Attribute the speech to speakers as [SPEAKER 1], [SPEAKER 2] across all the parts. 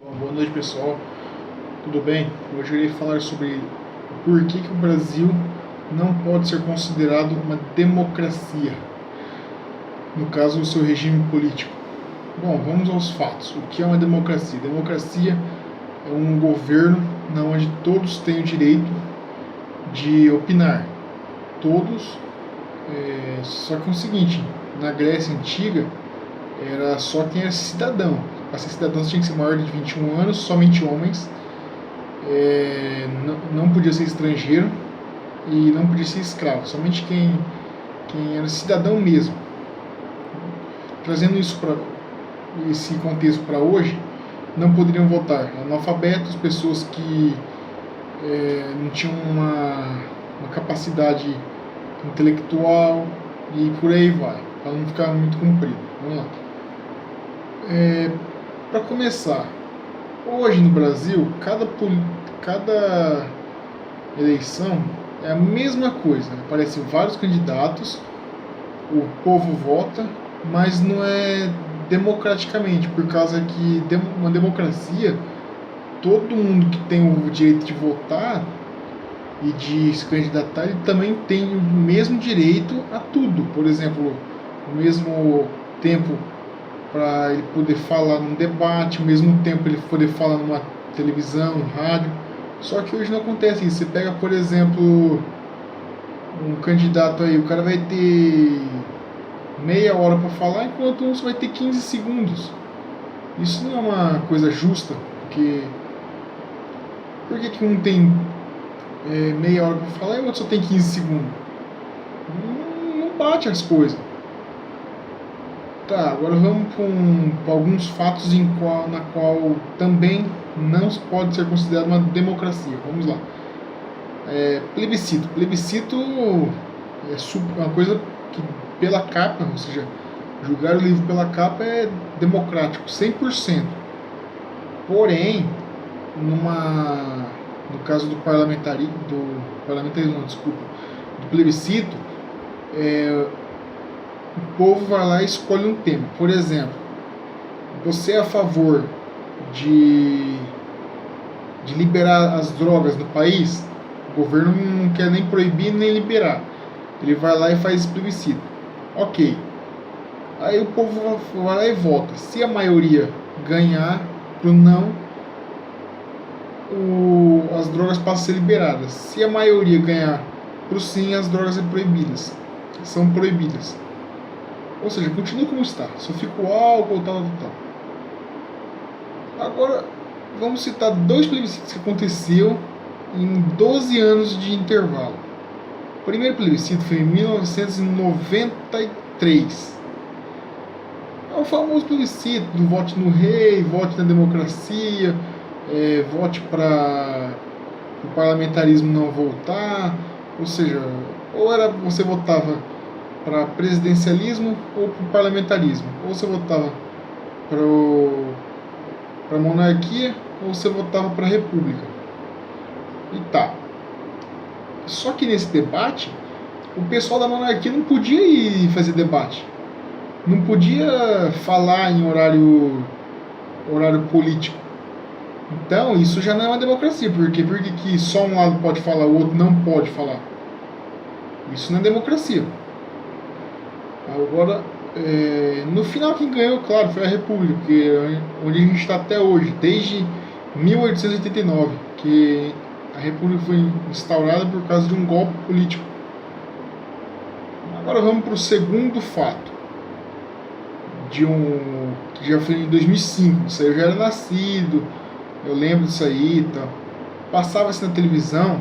[SPEAKER 1] Bom, boa noite, pessoal, tudo bem? Hoje eu irei falar sobre por que o Brasil não pode ser considerado uma democracia, no caso o seu regime político. Bom, vamos aos fatos. O que é uma democracia? Democracia é um governo onde todos têm o direito de opinar. Todos, só que é o seguinte, na Grécia Antiga era só quem era cidadão. Para ser cidadão você tinha que ser maior de 21 anos, somente homens, não podia ser estrangeiro e não podia ser escravo, somente quem era cidadão mesmo. Trazendo isso para esse contexto para hoje, não poderiam votar analfabetos, pessoas que não tinham uma capacidade intelectual e por aí vai, para não ficar muito comprido. Vamos lá. Para começar, hoje no Brasil, cada eleição é a mesma coisa. Aparecem vários candidatos, o povo vota, mas não é democraticamente, por causa que uma democracia, todo mundo que tem o direito de votar e de se candidatar, ele também tem o mesmo direito a tudo. Por exemplo, o mesmo tempo para ele poder falar num debate, ao mesmo tempo ele poder falar numa televisão, rádio. Só que hoje não acontece isso. Você pega, por exemplo, um candidato aí, o cara vai ter meia hora para falar, enquanto um vai ter 15 segundos. Isso não é uma coisa justa, porque por que um tem meia hora para falar e o outro só tem 15 segundos? Não bate as coisas. Tá, agora vamos para alguns fatos na qual também não pode ser considerado uma democracia. Vamos lá. Plebiscito. Plebiscito é uma coisa que pela capa, ou seja, julgar o livro pela capa é democrático, 100%. Porém, no caso do parlamentarismo, do plebiscito, o povo vai lá e escolhe um tema. Por exemplo, você é a favor de liberar as drogas no país? O governo não quer nem proibir nem liberar. Ele vai lá e faz esse plebiscito. Ok. Aí o povo vai lá e vota. Se a maioria ganhar pro não, as drogas passam a ser liberadas. Se a maioria ganhar pro sim, as drogas são proibidas. Ou seja, continua como está. Só fica o álcool, tal. Agora, vamos citar dois plebiscitos que aconteceu em 12 anos de intervalo. O primeiro plebiscito foi em 1993. É o famoso plebiscito do vote no rei, vote na democracia, vote para o parlamentarismo não voltar. Ou seja, ou você votava para presidencialismo ou para parlamentarismo, ou você votava para monarquia ou você votava para república. E tá. Só que nesse debate, o pessoal da monarquia não podia ir fazer debate, não podia falar em horário político. Então isso já não é uma democracia. Por quê? Porque que só um lado pode falar, o outro não pode falar. Isso não é democracia. Agora, no final quem ganhou, claro, foi a República, onde a gente está até hoje, desde 1889, que a República foi instaurada por causa de um golpe político. Agora vamos para o segundo fato, que já foi em 2005, isso aí eu já era nascido, eu lembro disso aí, tá? Passava-se na televisão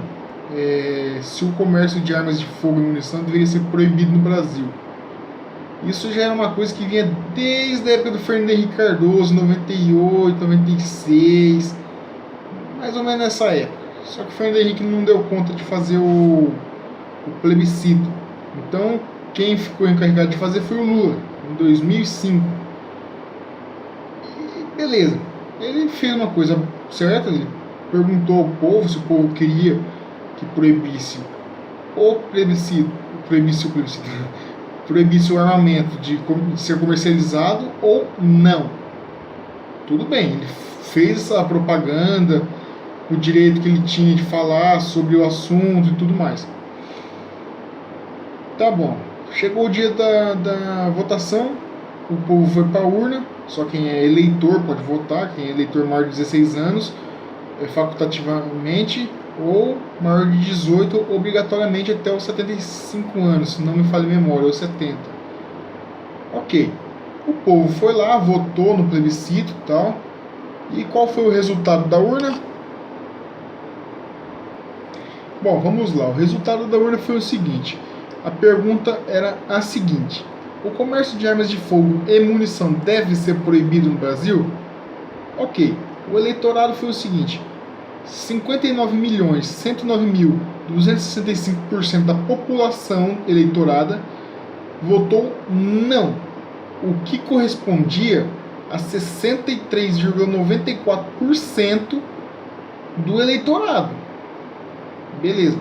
[SPEAKER 1] se o comércio de armas de fogo e munição deveria ser proibido no Brasil. Isso já era uma coisa que vinha desde a época do Fernando Henrique Cardoso, 98, 96, mais ou menos nessa época. Só que o Fernando Henrique não deu conta de fazer o plebiscito. Então, quem ficou encarregado de fazer foi o Lula, em 2005. E beleza, ele fez uma coisa certa, ele perguntou ao povo se o povo queria que proibisse o armamento de ser comercializado ou não. Tudo bem, ele fez essa propaganda, o direito que ele tinha de falar sobre o assunto e tudo mais. Tá bom, chegou o dia da votação, o povo foi para a urna, só quem é eleitor pode votar, quem é eleitor maior de 16 anos, facultativamente, ou maior de 18 obrigatoriamente até os 75 anos, se não me falha a memória, ou 70. Ok, o povo foi lá, votou no plebiscito e tal, e qual foi o resultado da urna? Bom, vamos lá, o resultado da urna foi o seguinte, a pergunta era a seguinte: o comércio de armas de fogo e munição deve ser proibido no Brasil? Ok, o eleitorado foi o seguinte: 59.109.265% da população eleitorada votou não, o que correspondia a 63,94% do eleitorado. Beleza.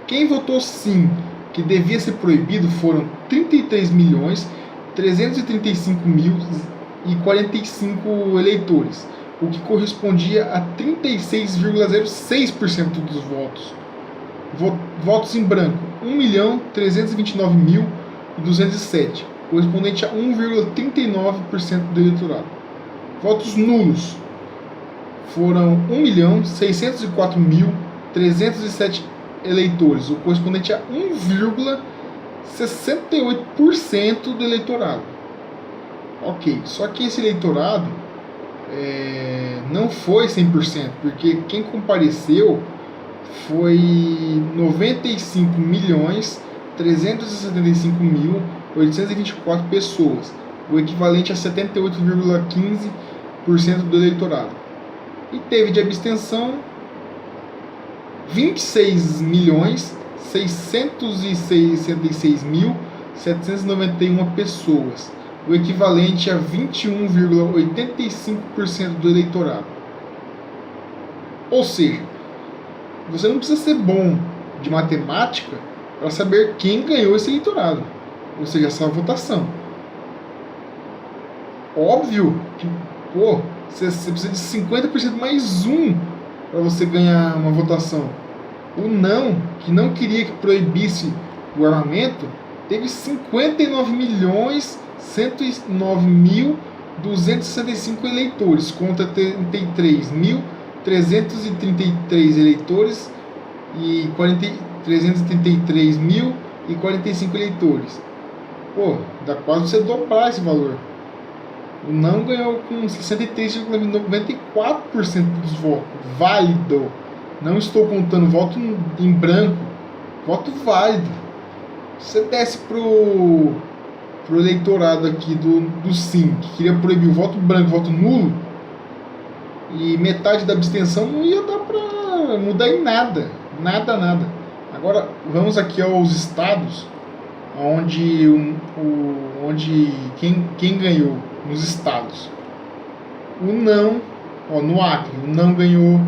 [SPEAKER 1] Quem votou sim, que devia ser proibido, foram 33.335.045 eleitores, o que correspondia a 36,06% dos votos. Votos em branco, 1.329.207, correspondente a 1,39% do eleitorado. Votos nulos foram 1.604.307 eleitores, o correspondente a 1,68% do eleitorado. Ok, só que esse eleitorado não foi 100%, porque quem compareceu foi 95.375.824 pessoas, o equivalente a 78,15% do eleitorado. E teve de abstenção 26.666.791 pessoas, o equivalente a 21,85% do eleitorado. Ou seja, você não precisa ser bom de matemática para saber quem ganhou esse eleitorado, ou seja, essa votação. Óbvio que, você precisa de 50% mais um para você ganhar uma votação. O não, que não queria que proibisse o armamento, teve 59.109.265 eleitores contra 33.333 eleitores e 333.045 eleitores. Dá quase você dobrar esse valor. O não ganhou com 63,94% dos votos. Válido. Não estou contando voto em branco. Voto válido. Você desce pro eleitorado aqui do sim, que queria proibir o voto branco, voto nulo, e metade da abstenção não ia dar para mudar em nada. Nada. Agora, vamos aqui aos estados onde quem ganhou nos estados. O não, no Acre, o não ganhou.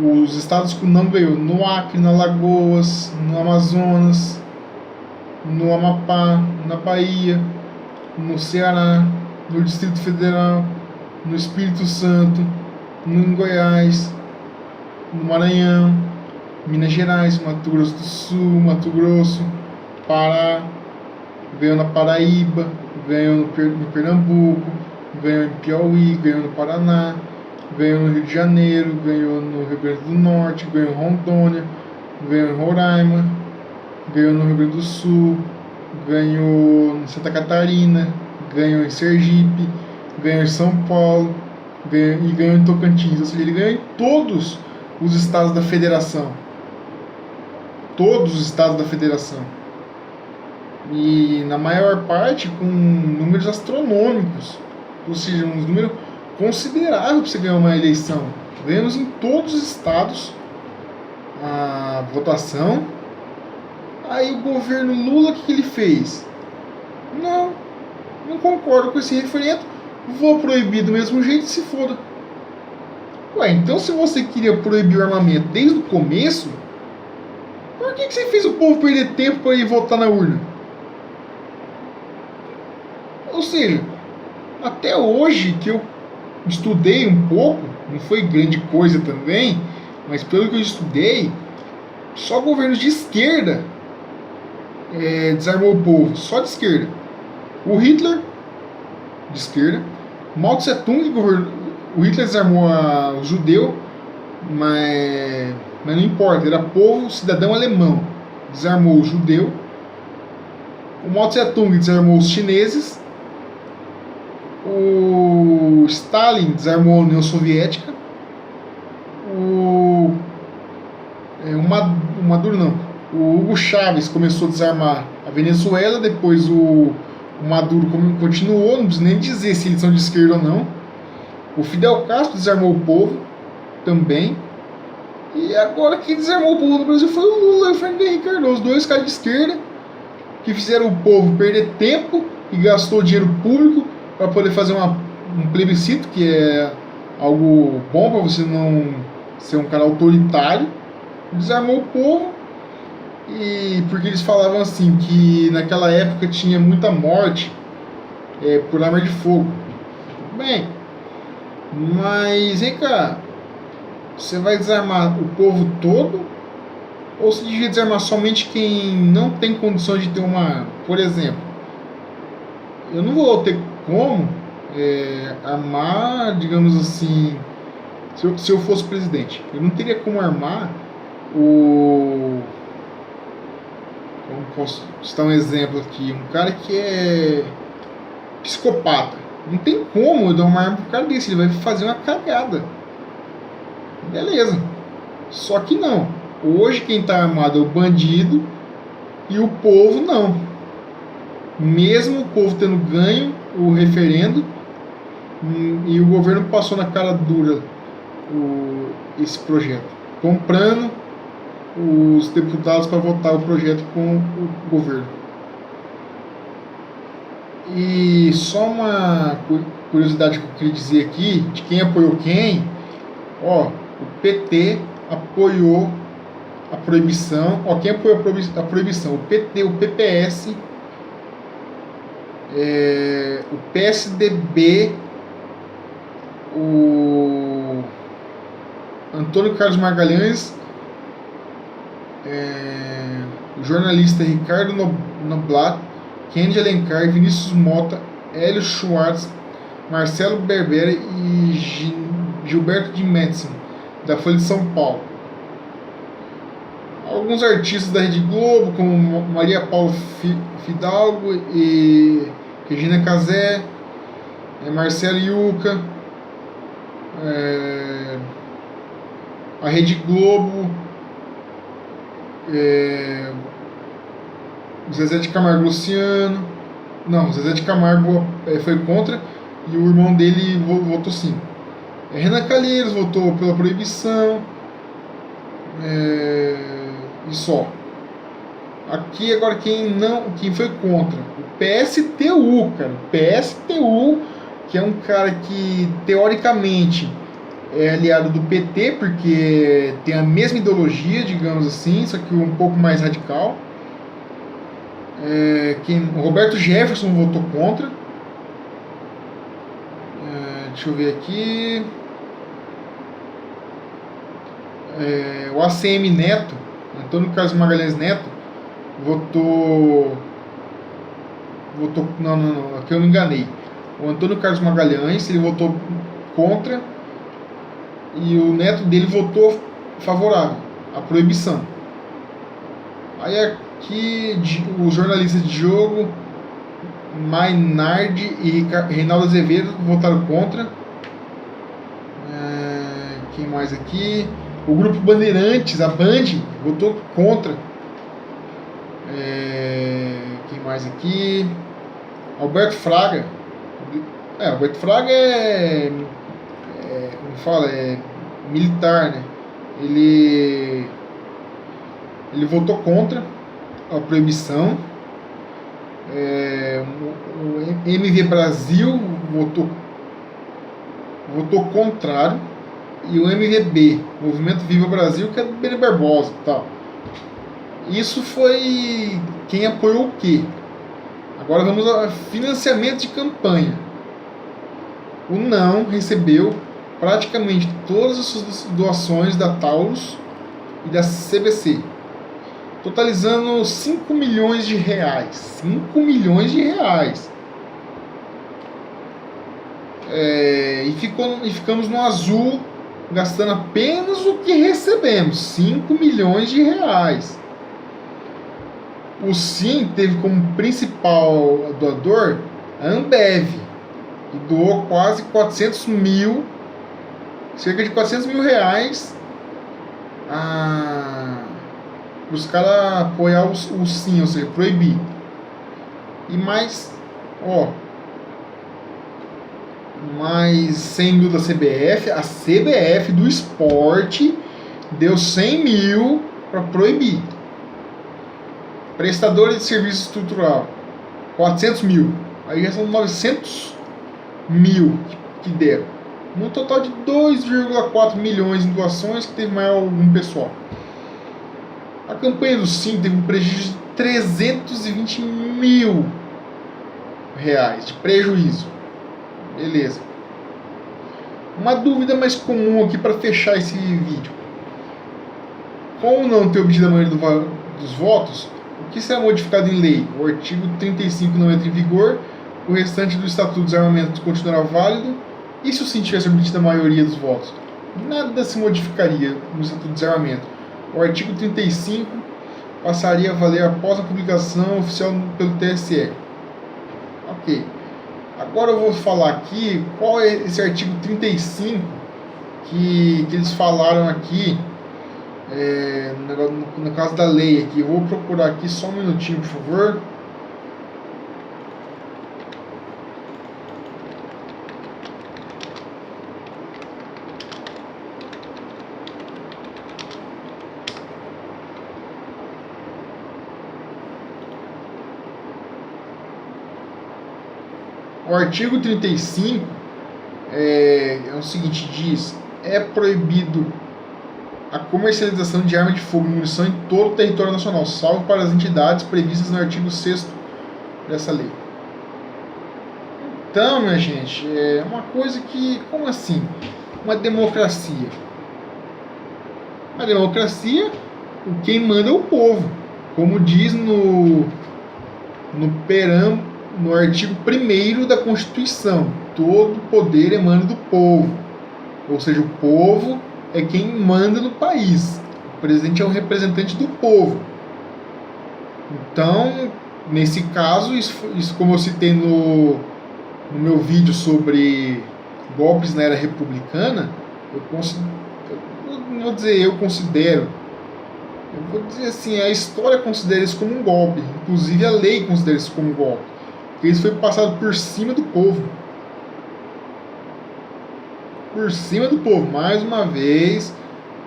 [SPEAKER 1] Os estados que o não ganhou: no Acre, no Alagoas, no Amazonas, no Amapá, na Bahia, no Ceará, no Distrito Federal, no Espírito Santo, no Goiás, no Maranhão, Minas Gerais, Mato Grosso do Sul, Mato Grosso, Pará, ganhou na Paraíba, ganhou no Pernambuco, ganhou em Piauí, ganhou no Paraná, ganhou no Rio de Janeiro, ganhou no Rio Grande do Norte, ganhou em Rondônia, ganhou em Roraima, ganhou no Rio Grande do Sul, ganhou em Santa Catarina, ganhou em Sergipe, ganhou em São Paulo e ganhou em Tocantins. Ou seja, ele ganhou em todos os estados da federação. Todos os estados da federação. E na maior parte com números astronômicos. Ou seja, um número considerável para você ganhar uma eleição. Ganhamos em todos os estados a votação. Aí o governo Lula, o que ele fez? Não concordo com esse referendo, vou proibir do mesmo jeito, se foda. Então se você queria proibir o armamento desde o começo, por que você fez o povo perder tempo para ir votar na urna? Ou seja, Até hoje, que eu estudei um pouco, não foi grande coisa também, mas pelo que eu estudei, só governos de esquerda desarmou o povo, só de esquerda. O Hitler, de esquerda. Mao Tse Tung, o Hitler desarmou o judeu, mas não importa, era povo cidadão alemão. Desarmou o judeu. O Mao Tse Tung desarmou os chineses. O Stalin desarmou a União Soviética. O Maduro não. O Hugo Chávez começou a desarmar a Venezuela, depois o Maduro continuou, não preciso nem dizer se eles são de esquerda ou não. O Fidel Castro desarmou o povo também. E agora quem desarmou o povo no Brasil foi o Lula e o Fernando Henrique Cardoso, dois caras de esquerda que fizeram o povo perder tempo e gastou dinheiro público para poder fazer um plebiscito, que é algo bom para você não ser um cara autoritário. Desarmou o povo, e porque eles falavam assim que naquela época tinha muita morte por arma de fogo. Bem, mas vem cá, você vai desarmar o povo todo ou você devia desarmar somente quem não tem condições de ter uma arma? Por exemplo, eu não vou ter como armar, digamos assim, se eu fosse presidente, eu não teria como armar como posso citar um exemplo aqui, um cara que é psicopata. Não tem como eu dar uma arma pro cara desse, ele vai fazer uma cagada. Beleza. Só que não. Hoje quem tá armado é o bandido e o povo não. Mesmo o povo tendo ganho o referendo e o governo passou na cara dura esse projeto, comprando os deputados para votar o projeto com o governo. E só uma curiosidade que eu queria dizer aqui, de quem apoiou quem, o PT apoiou a proibição, quem apoiou a proibição? O PT, o PPS, o PSDB, o Antônio Carlos Magalhães, o jornalista Ricardo Noblat, Kennedy Alencar, Vinícius Mota, Hélio Schwartz, Marcelo Berbera e Gilberto de Médici, da Folha de São Paulo. Alguns artistas da Rede Globo, como Maria Paula Fidalgo e Regina Casé, Marcelo Yuca, a Rede Globo, Zezé de Camargo Luciano. Não, Zezé de Camargo foi contra e o irmão dele votou sim. Renan Calheiros votou pela proibição. E só. Aqui agora quem foi contra? O PSTU, cara. O PSTU, que é um cara que teoricamente é aliado do PT, porque tem a mesma ideologia, digamos assim, só que um pouco mais radical. O Roberto Jefferson votou contra. Deixa eu ver aqui. O ACM Neto, Antônio Carlos Magalhães Neto, votou. Não, aqui eu me enganei. O Antônio Carlos Magalhães, ele votou contra e o neto dele votou favorável à proibição. Aí aqui os jornalistas de Diogo Mainardi e Reinaldo Azevedo votaram contra. Quem mais aqui? O grupo Bandeirantes, a Band, votou contra. Quem mais aqui? Alberto Fraga. Alberto Fraga como fala, militar, né? Ele votou contra a proibição. O MV Brasil votou contrário. E o MVB, Movimento Viva Brasil, que é do Beni Barbosa e tal. Isso foi quem apoiou o quê? Agora vamos ao financiamento de campanha. o Não recebeu praticamente todas as suas doações da Taurus e da CBC, totalizando 5 milhões de reais. 5 milhões de reais. E ficamos no azul, gastando apenas o que recebemos, 5 milhões de reais. O Sim teve como principal doador a Ambev, que doou quase 400 mil, cerca de 400 mil reais, para os caras apoiar o Sim, ou seja, proibir. E mais 100 mil da CBF. A CBF do esporte deu 100 mil para proibir. Prestadores de serviço estrutural, 400 mil. Aí já são 900 mil que deram. No total de 2,4 milhões em doações, que teve mais algum pessoal. A campanha do Sim teve um prejuízo de 320 mil reais de prejuízo. Beleza. Uma dúvida mais comum aqui para fechar esse vídeo. Como não ter obtido a maioria dos votos, o que será modificado em lei? O artigo 35 não entra em vigor, o restante do Estatuto dos Armamentos continuará válido. E se o Sim tivesse obtido a maioria dos votos? Nada se modificaria no Estatuto dos Armamentos. O artigo 35 passaria a valer após a publicação oficial pelo TSE. Ok. Agora eu vou falar aqui qual é esse artigo 35 que eles falaram aqui, no caso da lei aqui. Eu vou procurar aqui só um minutinho, por favor. O artigo 35 é o seguinte, diz: é proibido a comercialização de arma de fogo e munição em todo o território nacional, salvo para as entidades previstas no artigo 6º dessa lei. Então, minha gente, é uma coisa que, como assim? Uma democracia. A democracia, quem manda é o povo. Como diz no artigo 1º da Constituição, todo poder emana do povo. Ou seja, o povo é quem manda no país. O presidente é um representante do povo. Então, nesse caso, isso como eu citei no meu vídeo sobre golpes na era republicana, eu vou dizer assim, a história considera isso como um golpe. Inclusive a lei considera isso como um golpe. Porque isso foi passado por cima do povo. Por cima do povo. Mais uma vez,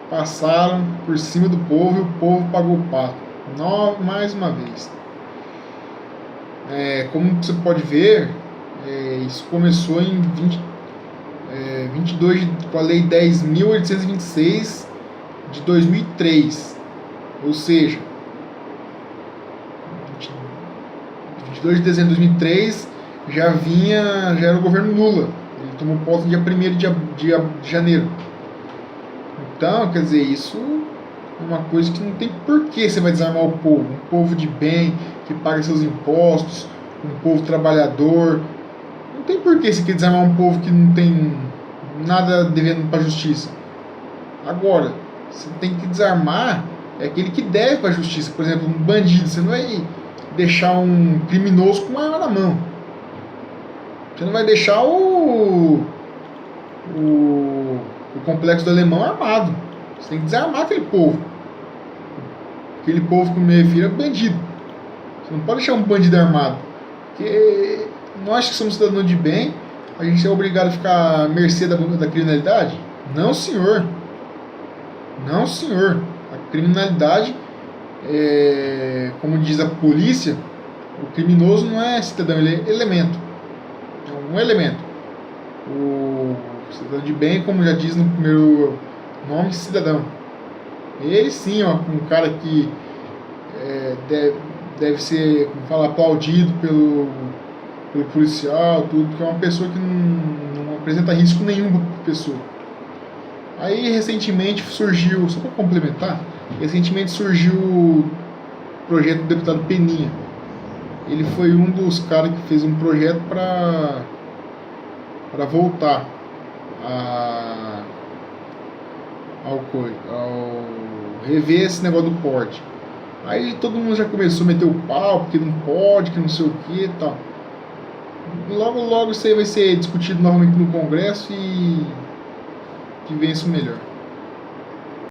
[SPEAKER 1] passaram por cima do povo e o povo pagou o pato. Mais uma vez. Como você pode ver, isso começou em 22 com a Lei 10.826 de 2003. Ou seja, 22 de dezembro de 2003 já era o governo Lula. Ele tomou posse no dia 1º de janeiro. Então, quer dizer, isso é uma coisa que não tem porquê você vai desarmar o povo. Um povo de bem, que paga seus impostos, um povo trabalhador. Não tem porquê você quer desarmar um povo que não tem nada devendo para a justiça. Agora, você tem que desarmar aquele que deve para a justiça. Por exemplo, um bandido. Você não vai deixar um criminoso com uma arma na mão. Você não vai deixar o complexo do Alemão armado. Você tem que desarmar aquele povo. Aquele povo que eu me refiro é bandido. Você não pode deixar um bandido armado. Porque nós que somos cidadãos de bem, a gente é obrigado a ficar à mercê da criminalidade? Não, senhor. Não, senhor. A criminalidade, como diz a polícia, o criminoso não é cidadão, ele é elemento. É um elemento. O cidadão de bem, como já diz no primeiro nome, cidadão. Ele sim, um cara que deve ser, como fala, aplaudido pelo policial, tudo, porque é uma pessoa que apresenta risco nenhum para a pessoa. Aí recentemente surgiu, só para complementar, recentemente surgiu o projeto do deputado Peninha. Ele foi um dos caras que fez um projeto para voltar ao rever esse negócio do porte. Aí todo mundo já começou a meter o pau, porque não pode, que não sei o que e tal. Logo, logo isso aí vai ser discutido novamente no Congresso e que vença o melhor.